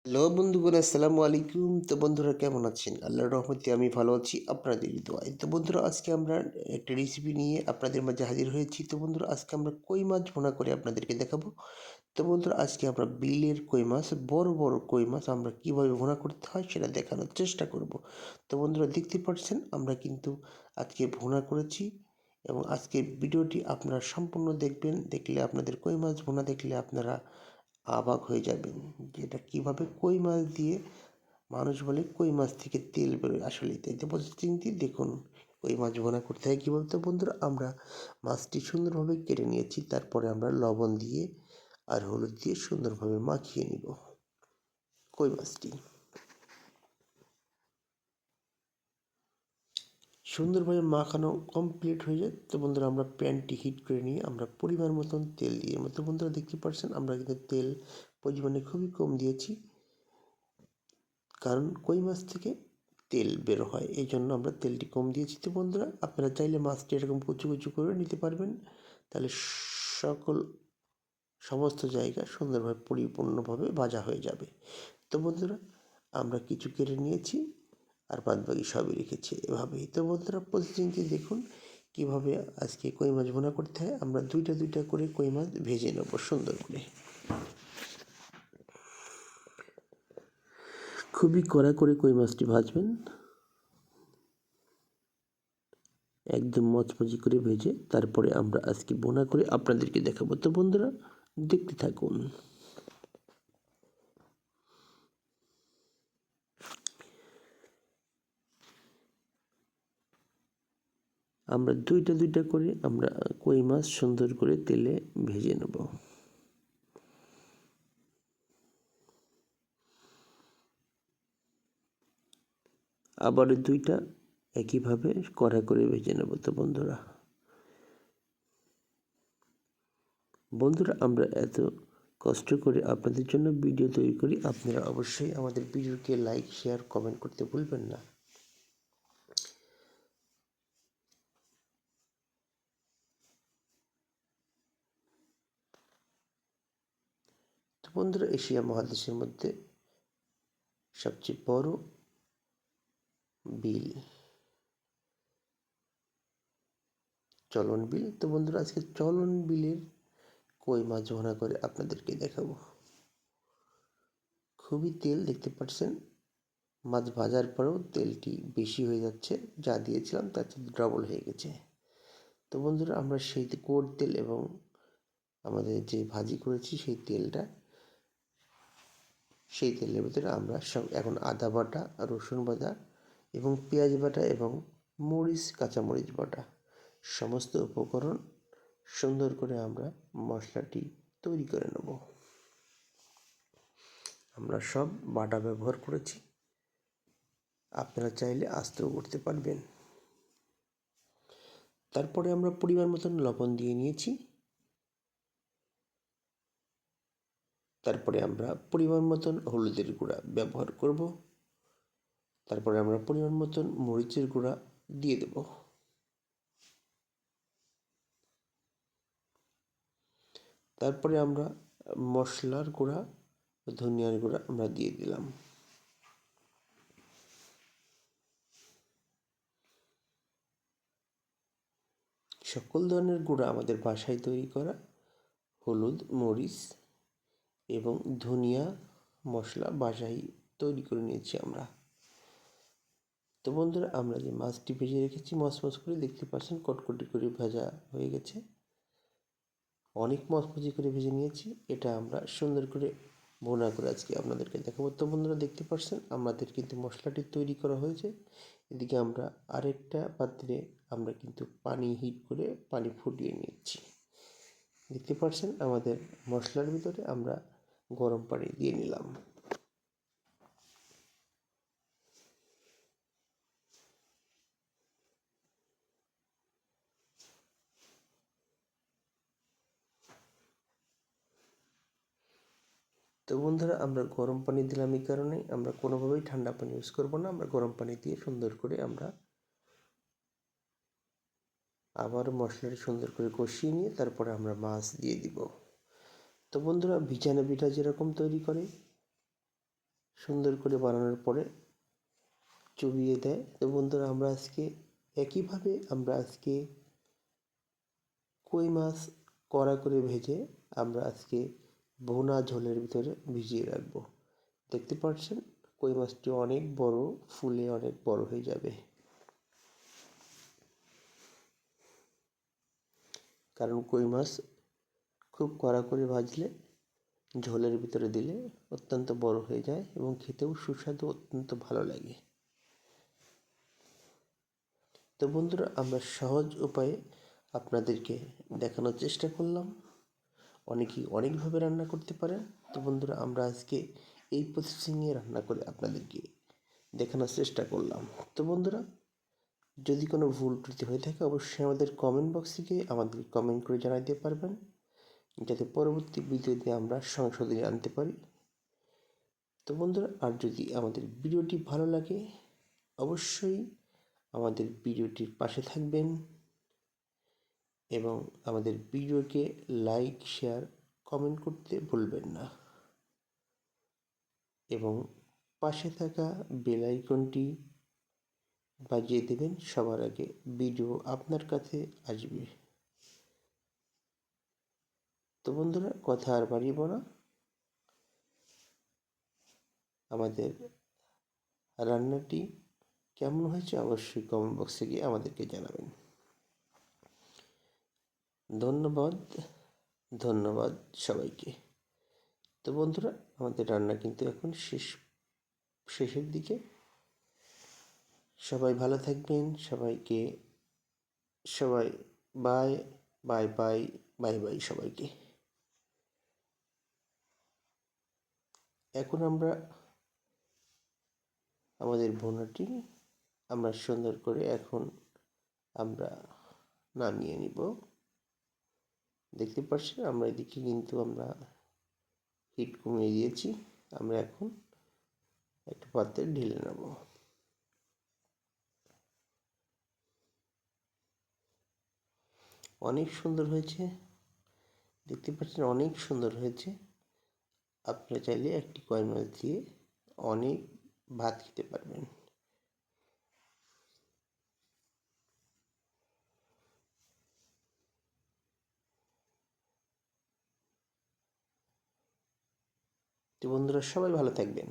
Hello বন্ধুগণ, আসসালামু আলাইকুম। তো বন্ধুরা কেমন আছেন? আল্লাহর রহমতে আমি ভালো আছি, আপনাদেরই দোয়ায়। তো বন্ধুরা আজকে আমরা একটা রেসিপি নিয়ে আপনাদের মাঝে হাজির হয়েছি। তো বন্ধুরা আজকে আমরা কই মাছ ভুনা করে আপনাদেরকে দেখাবো। তো বন্ধুরা আজকে আমরা বিলের কই মাছ, বড় বড় কই মাছ আমরা কীভাবে ভুনা করতে হয় সেটা দেখানোর চেষ্টা করব। তো বন্ধুরা দেখতে পাচ্ছেন আমরা কিন্তু আজকে ভুনা করেছি এবং আজকের ভিডিওটি আপনারা সম্পূর্ণ দেখবেন। দেখলে আপনাদের কই মাছ ভুনা দেখলে আপনারা অবাক হয়ে যাবেন যে এটা কীভাবে কই মাছ দিয়ে মানুষ বলে কই মাছ থেকে তেল বেরোয়, আসলে তাই তো চিন্তি দেখুন কই মাছ ভুনা করতে হয় কীভাবে। তো বন্ধুরা আমরা মাছটি সুন্দরভাবে কেটে নিয়েছি, তারপরে আমরা লবণ দিয়ে আর হলুদ দিয়ে সুন্দরভাবে মাখিয়ে নিব কই মাছটি। সুন্দরভাবে মাখানো কমপ্লিট হয়ে যায়। তো বন্ধুরা আমরা প্যানটি হিট করে নিয়ে আমরা পরিমাণ মতন তেল দিয়ে, তো বন্ধুরা দেখতে পাচ্ছেন আমরা কিন্তু তেল পরিমাণে খুবই কম দিয়েছি, কারণ কই মাছ থেকে তেল বের হয়, এই জন্য আমরা তেলটি কম দিয়েছি। তো বন্ধুরা আপনারা চাইলে মাছটি এরকম কুচু কুচু করে নিতে পারবেন, তাহলে সকল সমস্ত জায়গা সুন্দরভাবে পরিপূর্ণভাবে ভাজা হয়ে যাবে। তো বন্ধুরা আমরা কিছু কেটে নিয়েছি আর বাদবাকি সবই রেখেছি এভাবেই। তো বন্ধুরা প্রতিদিনকে দেখুন কীভাবে আজকে কই মাছ ভুনা করতে হয়। আমরা দুইটা দুইটা করে কই মাছ ভেজে নেব সুন্দর করে। খুবই কড়া করে কই মাছটি ভাজবেন, একদম মচমচি করে ভেজে তারপরে আমরা আজকে ভুনা করে আপনাদেরকে দেখাবো। তো বন্ধুরা দেখতে থাকুন। আমরা দুইটা দুইটা করে আমরা কই মাছ সুন্দর করে তেলে ভেজে নেব। আবারও দুইটা একইভাবে কড়া করে ভেজে নেব। তো বন্ধুরা আমরা এত কষ্ট করে আপনাদের জন্য ভিডিও তৈরি করি, আপনারা অবশ্যই আমাদের ভিডিওকে লাইক শেয়ার কমেন্ট করতে ভুলবেন না। তো বন্ধুরা এশিয়া মহাদেশের মধ্যে সবচেয়ে বড় বিল চলন বিল। তো বন্ধুরা আজকে চলন বিলের কই মাছ ভুনা করে আপনাদেরকে দেখাবো। খুবই তেল দেখতে পাচ্ছেন, মাছ ভাজার পরেও তেলটি বেশি হয়ে যাচ্ছে, যা দিয়েছিলাম তার চেয়ে ডবল হয়ে গেছে। তো বন্ধুরা আমরা সেই কোট তেল এবং আমাদের যে ভাজি করেছি সেই তেলের ভিতরে আমরা সব এখন আদা বাটা, রসুন বাটা এবং পেঁয়াজ বাটা এবং কাঁচামরিচ বাটা সমস্ত উপকরণ সুন্দর করে আমরা মশলাটি তৈরি করে নেব। আমরা সব বাটা ব্যবহার করেছি, আপনারা চাইলে আস্তেও করতে পারবেন। তারপরে আমরা পরিমাণ মতন লবণ দিয়ে নিয়েছি, তারপরে আমরা পরিমাণ মতন হলুদের গুঁড়া ব্যবহার করব, তারপরে আমরা পরিমাণ মতন মরিচের গুঁড়া দিয়ে দেব। তারপরে আমরা মশলার গুঁড়া, ধনিয়ার গুঁড়া আমরা দিয়ে দিলাম। সকল ধরনের গুঁড়া আমাদের বাসায় তৈরি করা, হলুদ, মরিচ এবং ধনিয়া মশলা বাসায় তৈরি করে নিয়েছি আমরা। তো বন্ধুরা আমরা যে মাছটি ভেজে রেখেছি মচমচ করে, দেখতে পাচ্ছেন কটকটি করে ভাজা হয়ে গেছে, অনেক মচমচি করে ভেজে নিয়েছি। এটা আমরা সুন্দর করে ভুনা করে আজকে আপনাদেরকে দেখাবো। তো বন্ধুরা দেখতে পাচ্ছেন আমাদের কিন্তু মশলাটি তৈরি করা হয়েছে। এদিকে আমরা আরেকটা পাত্রে আমরা কিন্তু পানি হিট করে পানি ফুটিয়ে নিচ্ছি। দেখতে পাচ্ছেন আমাদের মশলার ভিতরে আমরা গরম পানি দিয়ে নিলাম। তো বন্ধুরা আমরা গরম পানি দিলাম এই কারণেই, আমরা কোনোভাবেই ঠান্ডা পানি ইউজ করব না। আমরা গরম পানি দিয়ে সুন্দর করে আমরা আবার মশলাটি সুন্দর করে কষিয়ে নিয়ে তারপরে আমরা মাছ দিয়ে দিব। তো বন্ধুরা ভিজানো পিঠা যেরকম তৈরি করে সুন্দর করে বানানোর পরে চুবিয়ে দেয়। তো বন্ধুরা একইভাবে আমরা আজকে কই মাছ কড়া করে ভেজে আমরা আজকে ভুনা ঝোলের ভিতরে ভিজিয়ে রাখবো। দেখতে পাচ্ছেন কই মাছটি অনেক বড়, ফুলে অনেক বড় হয়ে যাবে। কারণ কই মাছ খুব কড়া করে ভাজলে ঝোলের ভিতরে দিলে অত্যন্ত বড় হয়ে যায় এবং খেতেও সুস্বাদু অত্যন্ত ভালো লাগে। তো বন্ধুরা, আমরা সহজ উপায়ে আপনাদেরকে দেখানোর চেষ্টা করলাম। অনেকেই অনেকভাবে রান্না করতে পারেন। তো বন্ধুরা, আমরা আজকে এই প্রসেসিংয়ে রান্না করে আপনাদেরকে দেখানোর চেষ্টা করলাম। তো বন্ধুরা, যদি কোনো ভুল ত্রুটি হয়ে থাকে অবশ্যই আমাদের কমেন্ট বক্সে গিয়ে আমাদের কমেন্ট করে জানাতে পারবেন, যাতে পরবর্তী ভিডিওতে আমরা সংশোধনী আনতে পারি। তো বন্ধুরা, আর যদি আমাদের ভিডিওটি ভালো লাগে অবশ্যই আমাদের ভিডিওটির পাশে থাকবেন এবং আমাদের ভিডিওকে লাইক, শেয়ার, কমেন্ট করতে ভুলবেন না এবং পাশে থাকা বেল আইকনটি বাজিয়ে দেবেন। সবার আগে ভিডিও আপনার কাছে আসবে। তো বন্ধুরা, কথা আর বাড়িব না, আমাদের রান্নাটি কেমন হয়েছে অবশ্যই কমেন্ট বক্সে গিয়ে আমাদেরকে জানাবেন। ধন্যবাদ, ধন্যবাদ সবাইকে। তো বন্ধুরা, আমাদের রান্না কিন্তু এখন শেষের দিকে। সবাই ভালো থাকবেন। সবাই bye bye bye bye bye সবাইকে। এখন আমরা আমাদের ভুনাটি আমরা সুন্দর করে এখন আমরা নামিয়ে নিব। দেখতে পাচ্ছেন আমরা এদিকে কিন্তু আমরা হিট কমিয়ে দিয়েছি। আমরা এখন একটা পাত্রে ঢেলে নেব। অনেক সুন্দর হয়েছে, দেখতে পাচ্ছেন অনেক সুন্দর হয়েছে। আপনারা চাইলে একটি কই মাছ দিয়ে অনেক ভাত খেতে পারবেন। তো বন্ধুরা, সবাই ভালো থাকবেন।